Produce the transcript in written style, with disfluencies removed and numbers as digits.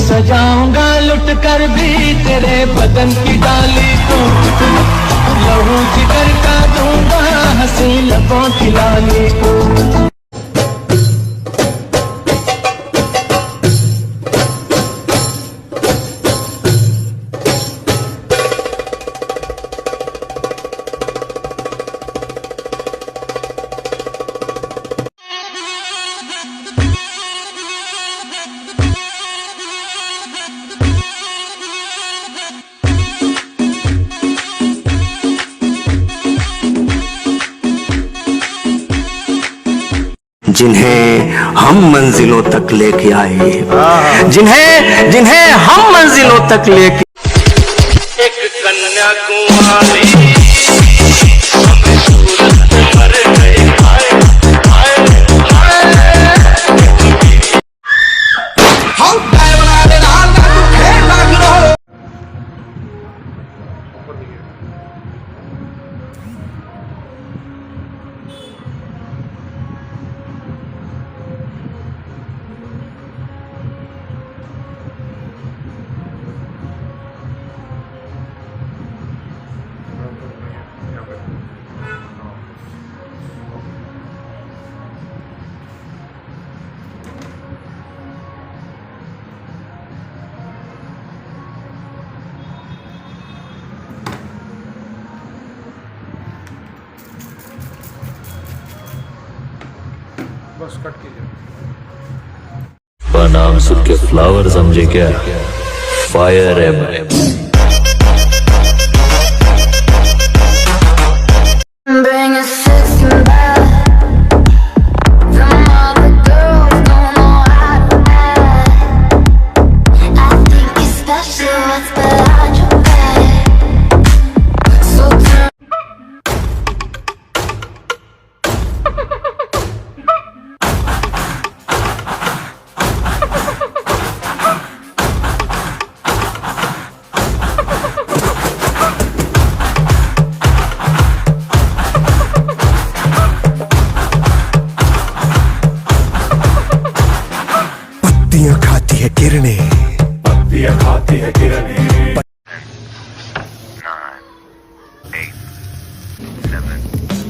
सजाऊंगा लुट कर भी तेरे बदन की डाली को, लहू जिगर का दूंगा हंसी लबों की लाली को। जिन्हें हम मंजिलों तक लेके आए, जिन्हें जिन्हें हम मंजिलों तक लेके, एक कन्याकुमारी हमें सूरत मर गए, बस कट कीजिए। नाम सुन के फ्लावर समझे क्या? फायर है मैं। पत्तियां खाती है किरणें, पत्तियां खाती है किरणें। 9, 8, 7